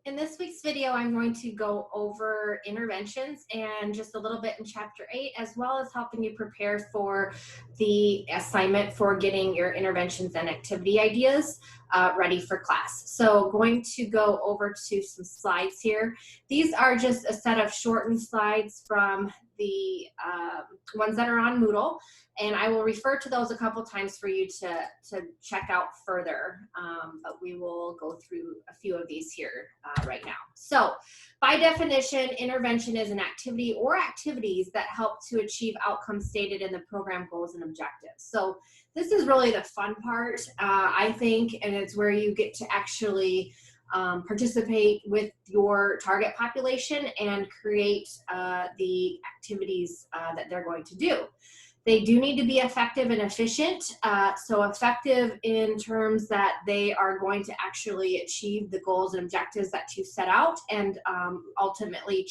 In this week's video, I'm going to go over interventions and just a little bit in Chapter 8, as well as helping you prepare for the assignment for getting your interventions and activity ideas ready for class. So going to go over to some slides here. These are just a set of shortened slides from the ones that are on Moodle, and I will refer to those a couple times for you to check out further, but we will go through a few of these here right now. So by definition, intervention is an activity or activities that help to achieve outcomes stated in the program goals and objectives. So this is really the fun part, I think, and it's where you get to actually participate with your target population and create the activities that they're going to do. They do need to be effective and efficient. So effective in terms that they are going to actually achieve the goals and objectives that you set out, and ultimately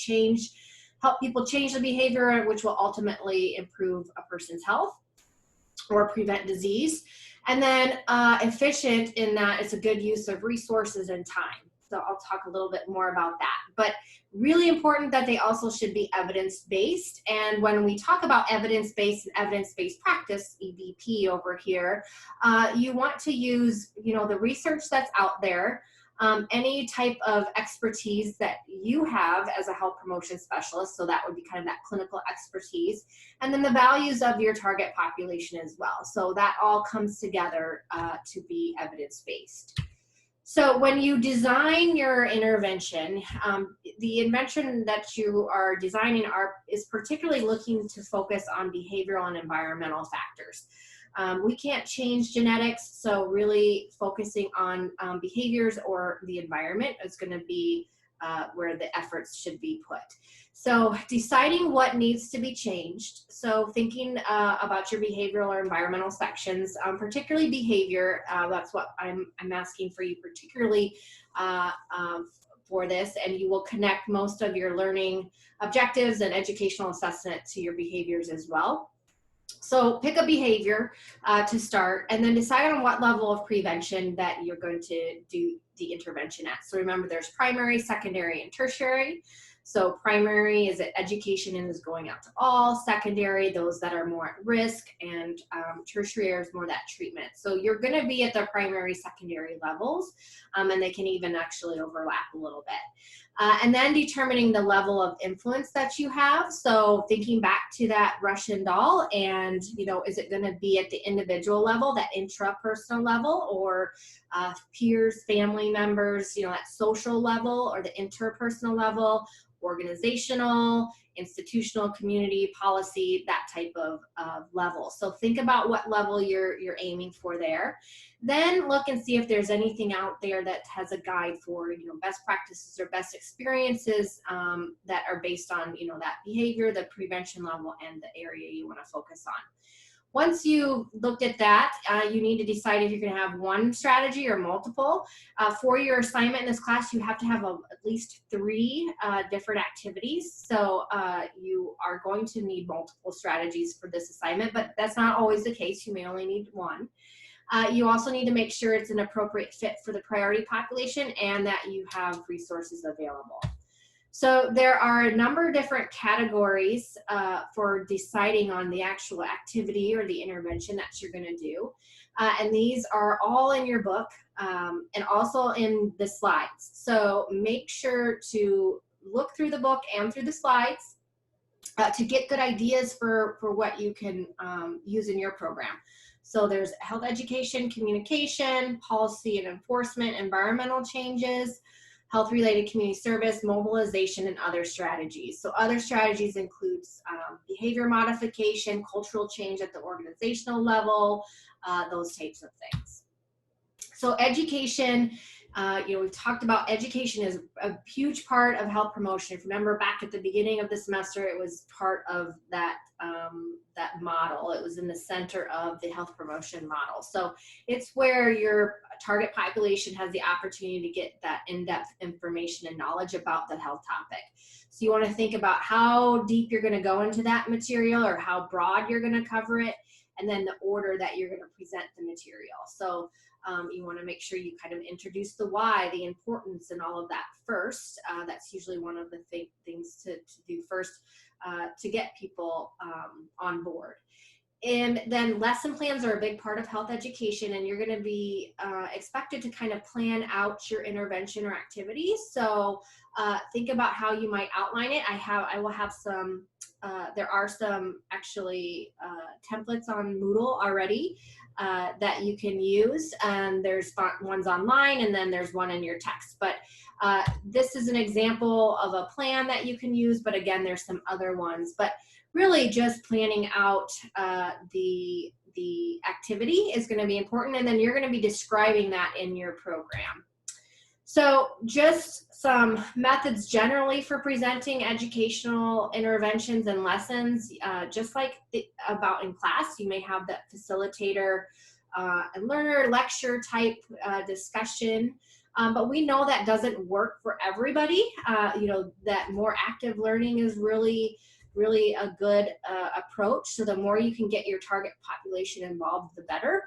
help people change the behavior, which will ultimately improve a person's health or prevent disease. And then efficient in that it's a good use of resources and time. So I'll talk a little bit more about that. But really important that they also should be evidence-based. And when we talk about evidence-based and evidence-based practice, EBP over here, you want to use, the research that's out there, any type of expertise that you have as a health promotion specialist, so that would be kind of that clinical expertise, and then the values of your target population as well. So that all comes together to be evidence-based. So when you design your intervention, the intervention that you are designing is particularly looking to focus on behavioral and environmental factors. We can't change genetics, so really focusing on behaviors or the environment is going to be where the efforts should be put. So deciding what needs to be changed, so thinking about your behavioral or environmental sections, particularly behavior, that's what I'm asking for you particularly for this, and you will connect most of your learning objectives and educational assessment to your behaviors as well. So pick a behavior to start, and then decide on what level of prevention that you're going to do the intervention at. So remember, there's primary, secondary, and tertiary. So primary is that education is going out to all, secondary, those that are more at risk, and tertiary is more that treatment. So you're going to be at the primary, secondary levels, and they can even actually overlap a little bit. And then determining the level of influence that you have. So thinking back to that Russian doll, and is it going to be at the individual level, that intrapersonal level, or peers, family members, that social level, or the interpersonal level, organizational, institutional, community, policy, that type of level. So think about what level you're aiming for there. Then look and see if there's anything out there that has a guide for best practices or best experiences that are based on that behavior, the prevention level, and the area you want to focus on. Once you looked at that, you need to decide if you're going to have one strategy or multiple. For your assignment in this class, you have to have at least 3 different activities. So you are going to need multiple strategies for this assignment, but that's not always the case. You may only need one. You also need to make sure it's an appropriate fit for the priority population and that you have resources available. So there are a number of different categories for deciding on the actual activity or the intervention that you're going to do. And these are all in your book and also in the slides. So make sure to look through the book and through the slides to get good ideas for what you can use in your program. So there's health education, communication, policy and enforcement, environmental changes, health-related community service, mobilization, and other strategies. So other strategies includes behavior modification, cultural change at the organizational level, those types of things. So education, we've talked about education is a huge part of health promotion. If you remember back at the beginning of the semester, it was part of that model. It was in the center of the health promotion model. So it's where your target population has the opportunity to get that in-depth information and knowledge about the health topic. So you want to think about how deep you're going to go into that material or how broad you're going to cover it, and then the order that you're going to present the material. So You want to make sure you kind of introduce the why, the importance, and all of that first. That's usually one of the things to do first to get people on board. And then lesson plans are a big part of health education, and you're going to be expected to kind of plan out your intervention or activities. So think about how you might outline it. I will have some, there are some actually templates on Moodle already that you can use. And there's ones online, and then there's one in your text. But this is an example of a plan that you can use, but again, there's some other ones. But really just planning out the activity is going to be important, and then you're going to be describing that in your program. So just some methods generally for presenting educational interventions and lessons, just like about in class, you may have that facilitator and learner lecture type discussion. But we know that doesn't work for everybody. You know, that more active learning is really a good approach. So the more you can get your target population involved, the better.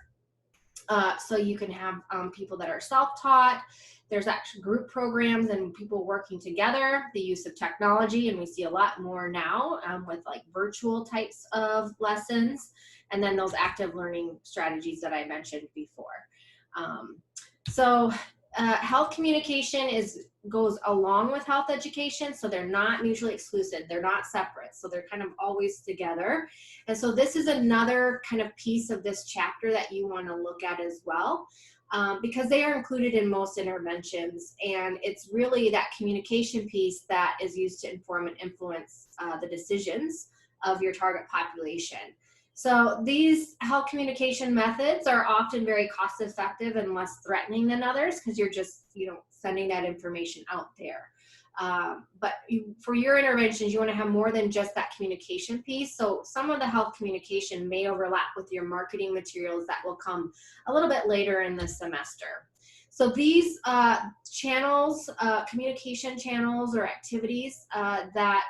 So you can have people that are self-taught. There's actually group programs and people working together, the use of technology, and we see a lot more now with like virtual types of lessons, and then those active learning strategies that I mentioned before. Health communication goes along with health education, so they're not mutually exclusive. They're not separate, so they're kind of always together. And so this is another kind of piece of this chapter that you want to look at as well, because they are included in most interventions, and it's really that communication piece that is used to inform and influence the decisions of your target population. So these health communication methods are often very cost effective and less threatening than others, because you're just, sending that information out there. But for your interventions, you want to have more than just that communication piece. So some of the health communication may overlap with your marketing materials that will come a little bit later in the semester. So these channels, communication channels or activities that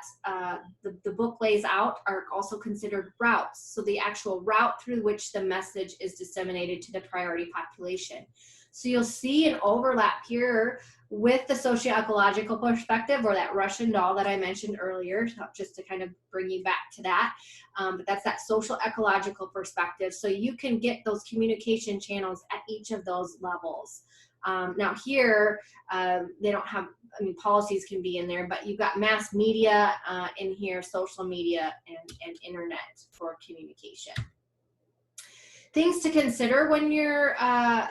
the book lays out are also considered routes. So the actual route through which the message is disseminated to the priority population. So you'll see an overlap here with the socio-ecological perspective, or that Russian doll that I mentioned earlier, just to kind of bring you back to that. But that's that social ecological perspective. So you can get those communication channels at each of those levels. Now here, they don't have, policies can be in there, but you've got mass media in here, social media, and internet for communication. Things to consider when you're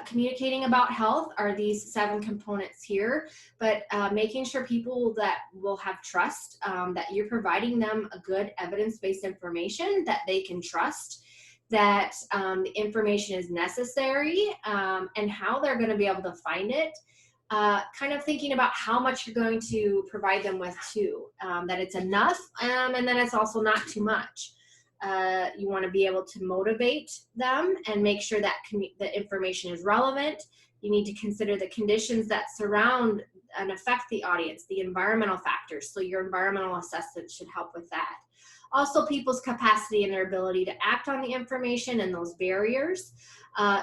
communicating about health are these 7 components here, but making sure people that will have trust, that you're providing them a good evidence-based information that they can trust, that the information is necessary, and how they're going to be able to find it. Kind of thinking about how much you're going to provide them with too, that it's enough, and then it's also not too much. You want to be able to motivate them and make sure that the information is relevant. You need to consider the conditions that surround and affect the audience, the environmental factors. So your environmental assessment should help with that. Also, people's capacity and their ability to act on the information and those barriers.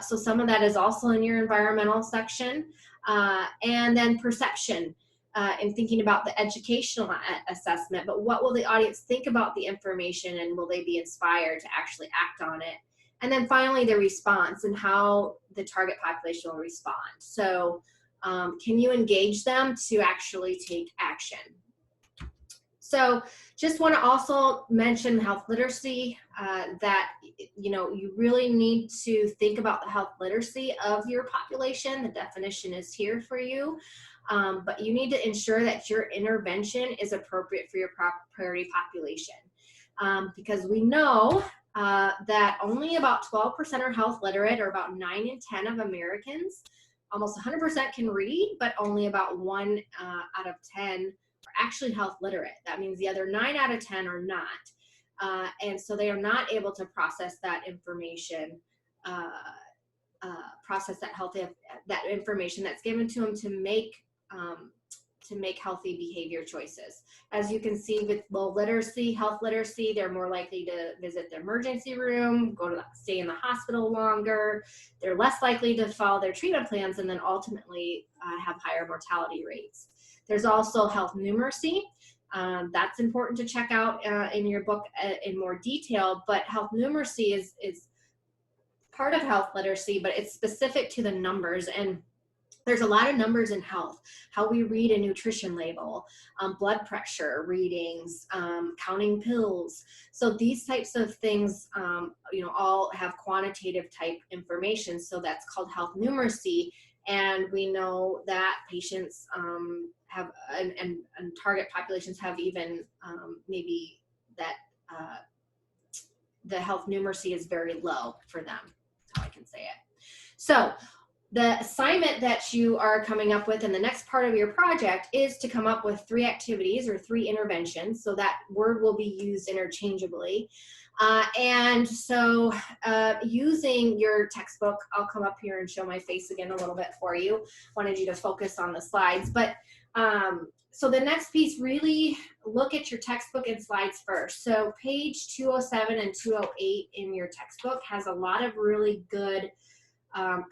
So some of that is also in your environmental section. And then perception. And thinking about the educational assessment, but what will the audience think about the information, and will they be inspired to actually act on it? And then finally, the response and how the target population will respond. So can you engage them to actually take action? So just want to also mention health literacy, that you really need to think about the health literacy of your population. The definition is here for you. But you need to ensure that your intervention is appropriate for your priority population, because we know that only about 12% are health literate, or about 9 in 10 of Americans. Almost 100% can read, but only about 1 out of 10 are actually health literate. That means the other 9 out of 10 are not. And so they are not able to process that information, process that information that's given to them to make to make healthy behavior choices. As you can see with low literacy, health literacy, they're more likely to visit the emergency room, stay in the hospital longer. They're less likely to follow their treatment plans and then ultimately have higher mortality rates. There's also health numeracy. That's important to check out in your book in more detail, but health numeracy is part of health literacy, but it's specific to the numbers. And there's a lot of numbers in health, how we read a nutrition label, blood pressure readings, counting pills. So these types of things, all have quantitative type information. So that's called health numeracy. And we know that patients have, and target populations have even maybe that the health numeracy is very low for them. That's how I can say it. So the assignment that you are coming up with in the next part of your project is to come up with 3 activities or 3 interventions. So that word will be used interchangeably. And so using your textbook, I'll come up here and show my face again a little bit for you. Wanted you to focus on the slides. But so the next piece, really look at your textbook and slides first. So page 207 and 208 in your textbook has a lot of really good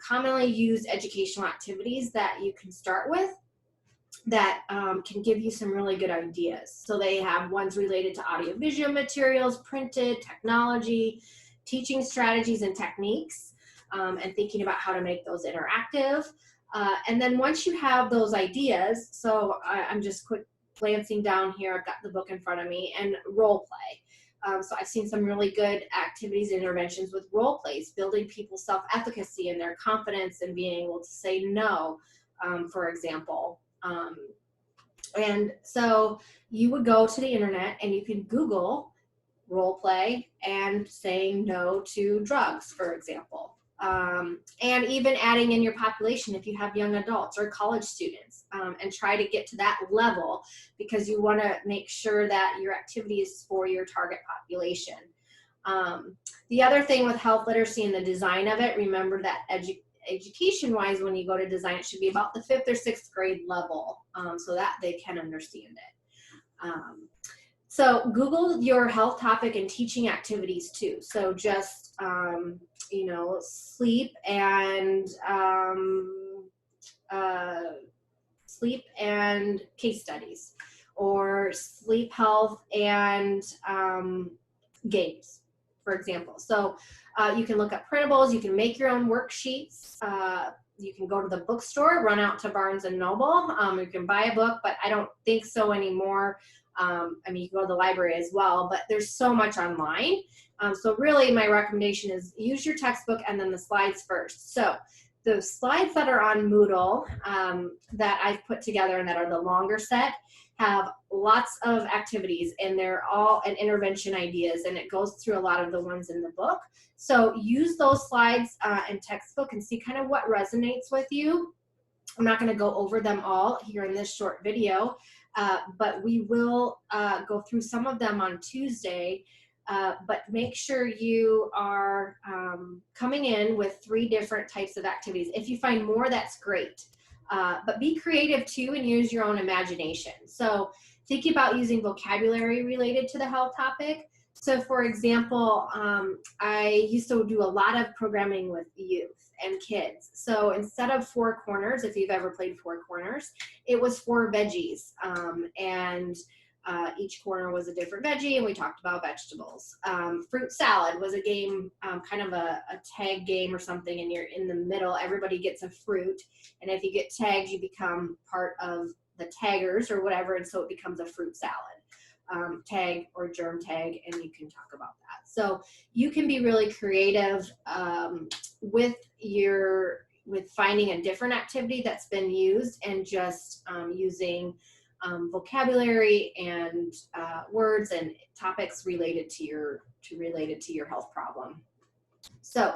commonly used educational activities that you can start with that can give you some really good ideas. So they have ones related to audiovisual materials, printed, technology, teaching strategies and techniques, and thinking about how to make those interactive. And then once you have those ideas, so I'm just quick glancing down here, I've got the book in front of me, and role play. So I've seen some really good activities and interventions with role plays, building people's self-efficacy and their confidence in being able to say no, for example. And so you would go to the internet and you can Google role play and saying no to drugs, for example. And even adding in your population if you have young adults or college students, and try to get to that level because you want to make sure that your activity is for your target population. The other thing with health literacy and the design of it, remember that education-wise, when you go to design, it should be about the 5th or 6th grade level, so that they can understand it. So Google your health topic and teaching activities too. So just, sleep and case studies, or sleep health and games, for example. So you can look up printables, you can make your own worksheets, you can go to the bookstore, run out to Barnes and Noble, you can buy a book, but I don't think so anymore. You can go to the library as well, but there's so much online. So really my recommendation is use your textbook and then the slides first. So the slides that are on Moodle that I've put together and that are the longer set have lots of activities, and they're all an intervention ideas, and it goes through a lot of the ones in the book. So use those slides and textbook and see kind of what resonates with you. I'm not going to go over them all here in this short video, but we will go through some of them on Tuesday. But make sure you are coming in with 3 different types of activities. If you find more, that's great. But be creative too and use your own imagination. So think about using vocabulary related to the health topic. So for example, I used to do a lot of programming with youth and kids. So instead of 4 corners, if you've ever played 4 corners, it was 4 veggies. Each corner was a different veggie, and we talked about vegetables. Fruit salad was a game, kind of a tag game or something, and you're in the middle, everybody gets a fruit, and if you get tagged, you become part of the taggers or whatever, and so it becomes a fruit salad. Tag or germ tag, and you can talk about that. So you can be really creative with finding a different activity that's been used and just using vocabulary and words and topics related to your health problem. So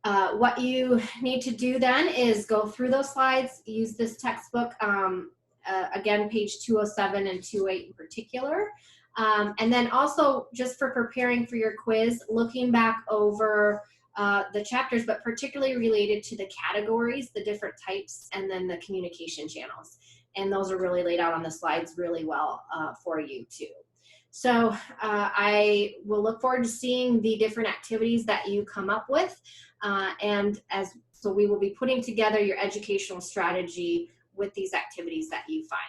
what you need to do then is go through those slides, use this textbook, again, page 207 and 208 in particular. And then also just for preparing for your quiz, looking back over the chapters, but particularly related to the categories, the different types, and then the communication channels. And those are really laid out on the slides really well for you too. So I will look forward to seeing the different activities that you come up with. So we will be putting together your educational strategy with these activities that you find.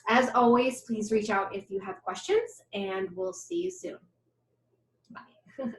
As always, please reach out if you have questions, and we'll see you soon. Bye.